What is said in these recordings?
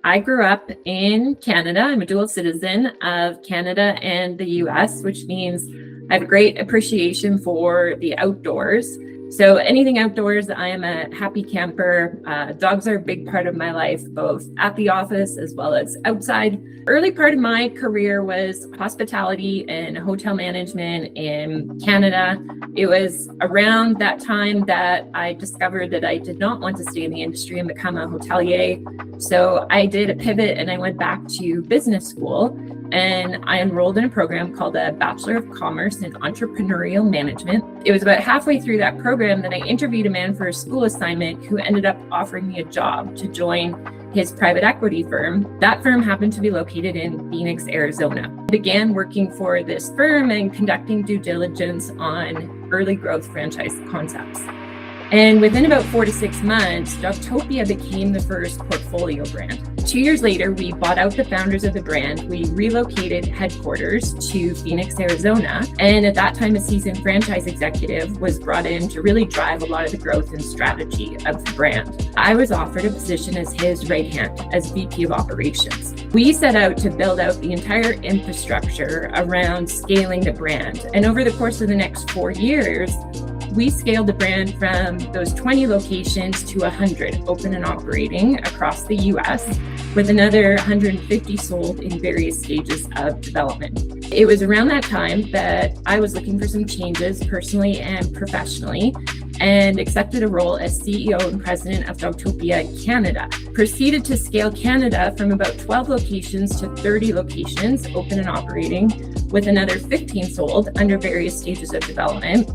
I grew up in Canada. I'm a dual citizen of Canada and the US, which means I have a great appreciation for the outdoors. So anything outdoors, I am a happy camper. Dogs are a big part of my life, both at the office as well as outside. Early part of my career was hospitality and hotel management in Canada. It was around that time that I discovered that I did not want to stay in the industry and become a hotelier. So I did a pivot and I went back to business school. And I enrolled in a program called a Bachelor of Commerce in Entrepreneurial Management. It was about halfway through that program that I interviewed a man for a school assignment who ended up offering me a job to join his private equity firm. That firm happened to be located in Phoenix, Arizona. I began working for this firm and conducting due diligence on early growth franchise concepts. And within about 4 to 6 months, Dogtopia became the first portfolio brand. 2 years later, we bought out the founders of the brand. We relocated headquarters to Phoenix, Arizona. And at that time, a seasoned franchise executive was brought in to really drive a lot of the growth and strategy of the brand. I was offered a position as his right hand, as VP of Operations. We set out to build out the entire infrastructure around scaling the brand. And over the course of the next 4 years, we scaled the brand from those 20 locations to 100 open and operating across the US, with another 150 sold in various stages of development. It was around that time that I was looking for some changes personally and professionally, and accepted a role as CEO and president of Dogtopia Canada. Proceeded to scale Canada from about 12 locations to 30 locations open and operating, with another 15 sold under various stages of development,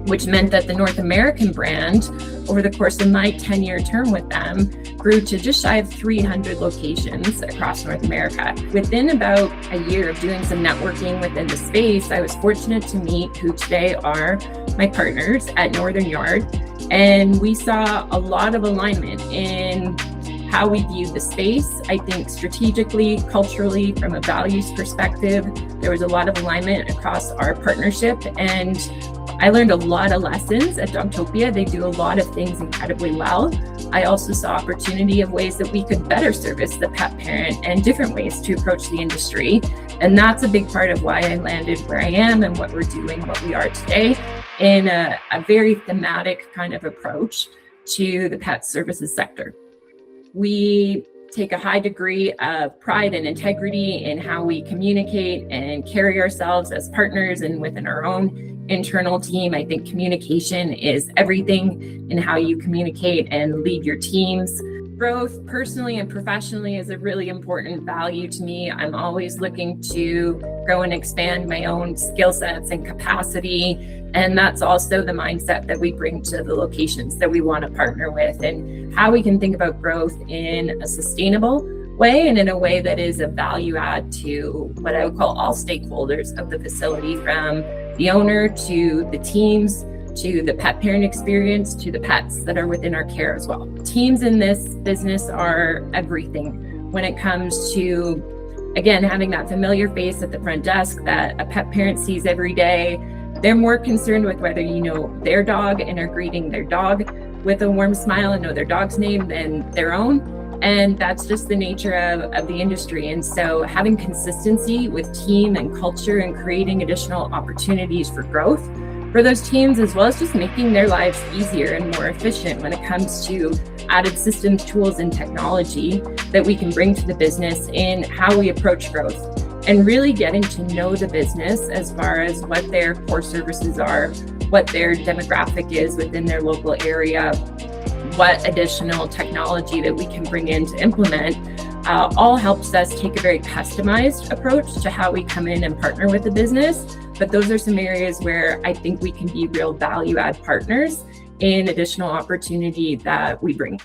which meant that the North American brand, over the course of my 10-year term with them, grew to just shy of 300 locations across North America. Within about a year of doing some networking within the space, I was fortunate to meet who today are my partners at Northern Yard. And we saw a lot of alignment in how we viewed the space. I think strategically, culturally, from a values perspective, there was a lot of alignment across our partnership. And I learned a lot of lessons at Dogtopia. They do a lot of things incredibly well. I also saw opportunity of ways that we could better service the pet parent and different ways to approach the industry. And that's a big part of why I landed where I am and what we're doing, what we are today, in a very thematic kind of approach to the pet services sector. We take a high degree of pride and integrity in how we communicate and carry ourselves as partners and within our own internal team. I think communication is everything in how you communicate and lead your teams. Growth personally and professionally is a really important value to me. I'm always looking to grow and expand my own skill sets and capacity. And that's also the mindset that we bring to the locations that we want to partner with, and how we can think about growth in a sustainable way and in a way that is a value add to what I would call all stakeholders of the facility, from the owner to the teams, to the pet parent experience, to the pets that are within our care as well. Teams in this business are everything when it comes to, again, having that familiar face at the front desk that a pet parent sees every day. They're more concerned with whether you know their dog and are greeting their dog with a warm smile and know their dog's name than their own. And that's just the nature of the industry. And so having consistency with team and culture and creating additional opportunities for growth for those teams, as well as just making their lives easier and more efficient when it comes to added systems, tools, and technology that we can bring to the business in how we approach growth, and really getting to know the business as far as what their core services are, what their demographic is within their local area, what additional technology that we can bring in to implement, all helps us take a very customized approach to how we come in and partner with the business. But those are some areas where I think we can be real value add partners in additional opportunity that we bring.